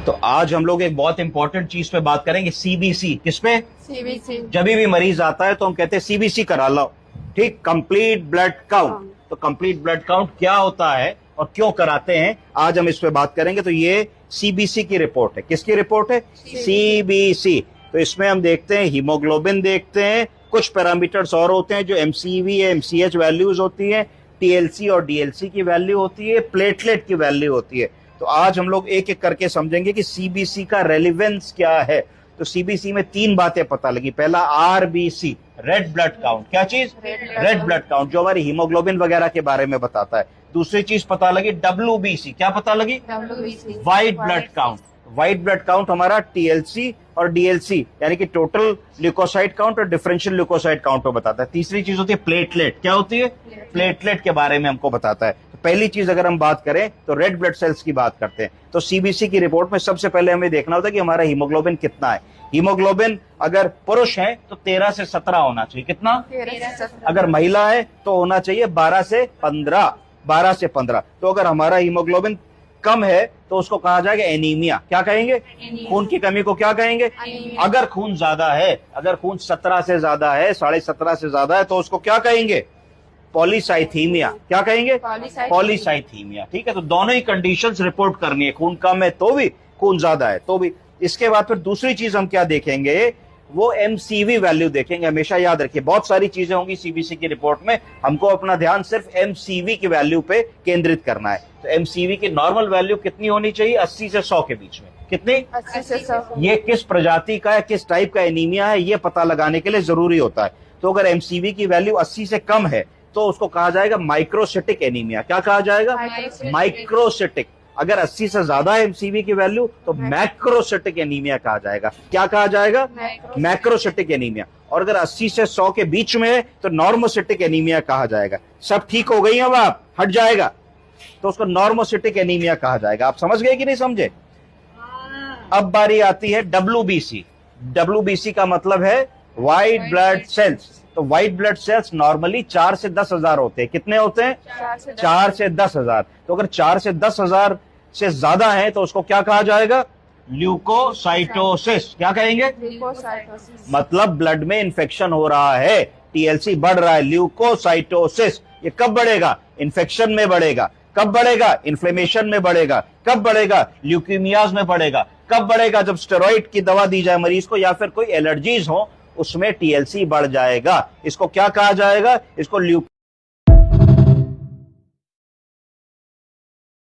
तो आज हम लोग एक बहुत इंपॉर्टेंट चीज पे बात करेंगे, सीबीसी। किसपे? सीबीसी। जब भी मरीज आता है तो हम कहते हैं सीबीसी करा लो, ठीक, कंप्लीट ब्लड काउंट। तो कंप्लीट ब्लड काउंट क्या होता है और क्यों कराते हैं, आज हम इस पे बात करेंगे। तो ये सीबीसी की रिपोर्ट है। किसकी रिपोर्ट है? सीबीसी। तो इसमें हम देखते हैं हीमोग्लोबिन, देखते हैं कुछ पैरामीटर्स और होते हैं जो एमसीवी है, एमसीएच वैल्यूज होती है, टीएलसी और डीएलसी की वैल्यू होती है, प्लेटलेट की वैल्यू होती है। तो आज हम लोग एक एक करके समझेंगे कि सीबीसी का रेलिवेंस क्या है। तो सीबीसी में तीन बातें पता लगी। पहला आरबीसी, रेड ब्लड काउंट। क्या चीज? रेड ब्लड काउंट, जो हमारी हीमोग्लोबिन वगैरह के बारे में बताता है। दूसरी चीज पता लगी डब्ल्यूबीसी। क्या पता लगी? White blood count. White blood count हमारा टीएलसी और डीएलसी यानी कि टोटल ल्यूकोसाइट काउंट और डिफरेंशियल ल्यूकोसाइट काउंट को बताता है। तीसरी चीज होती है प्लेटलेट। क्या होती है? प्लेटलेट के बारे में हमको बताता है। तो पहली चीज अगर हम बात करें तो रेड ब्लड सेल्स की बात करते हैं। तो सीबीसी की रिपोर्ट में सबसे पहले हमें देखना होता है कि हमारा हीमोग्लोबिन कितना है। हीमोग्लोबिन अगर पुरुष है तो 13 से 17 होना चाहिए। कितना? 13 से 17। अगर महिला है तो होना चाहिए 12 से 15। 12 से 15। तो अगर हमारा हीमोग्लोबिन कम है तो उसको कहा जाएगा एनीमिया। क्या कहेंगे? खून की कमी को क्या कहेंगे? अगर खून ज्यादा है, अगर खून 17 से ज्यादा है, 17.5 से ज्यादा है, तो उसको क्या कहेंगे? पॉलीसाइथीमिया। क्या कहेंगे? पॉलीसाइथीमिया। ठीक है, तो दोनों ही कंडीशंस रिपोर्ट करनी है, खून कम है तो भी, खून ज्यादा है तो भी। इसके बाद फिर दूसरी चीज हम क्या देखेंगे, वो एमसीवी वैल्यू देखेंगे। हमेशा याद रखिए, बहुत सारी चीजें होंगी सीबीसी की रिपोर्ट में, हमको अपना ध्यान सिर्फ एमसीवी की वैल्यू पे केंद्रित करना है। तो एमसीवी की नॉर्मल वैल्यू कितनी होनी चाहिए? 80 से 100 के बीच में। कितनी? 80 से 100। ये किस प्रजाति का है, किस टाइप का एनीमिया है, ये पता लगाने के लिए जरूरी होता है। तो अगर एमसीवी की वैल्यू 80 से कम है तो उसको कहा जाएगा माइक्रोसिटिक एनीमिया। क्या कहा जाएगा? माइक्रोसिटिक। अगर 80 से ज्यादा है एमसीवी की वैल्यू तो मैक्रोसिटिक एनीमिया कहा जाएगा। क्या कहा जाएगा? Macrocytic anaemia. और अगर 80 से 100 के बीच में है तो नॉर्मोसिटिक एनीमिया कहा जाएगा। सब ठीक हो गई? अब आप हट जाएगा तो उसको नॉर्मोसिटिक एनीमिया कहा जाएगा। आप समझ गए कि नहीं समझे? अब बारी आती है डब्ल्यूबीसी। डब्ल्यूबीसी का मतलब है व्हाइट ब्लड सेल्स। तो व्हाइट ब्लड सेल्स नॉर्मली 4 से 10 हजार होते हैं। कितने होते हैं? 4 से 10 हजार। तो अगर 4 से 10 हजार से ज्यादा है तो उसको क्या कहा जाएगा? ल्यूकोसाइटोसिस। क्या कहेंगे? मतलब ब्लड में इंफेक्शन हो रहा है, टीएलसी बढ़ रहा है, ल्यूकोसाइटोसिस। ये कब बढ़ेगा? इंफेक्शन में बढ़ेगा। कब बढ़ेगा? इन्फ्लेमेशन में बढ़ेगा। कब बढ़ेगा? ल्यूकीमियाज में बढ़ेगा। कब बढ़ेगा? जब स्टेरॉइड की दवा दी जाए मरीज को या फिर कोई एलर्जीज हो, उसमें टीएलसी बढ़ जाएगा। इसको क्या कहा जाएगा? इसको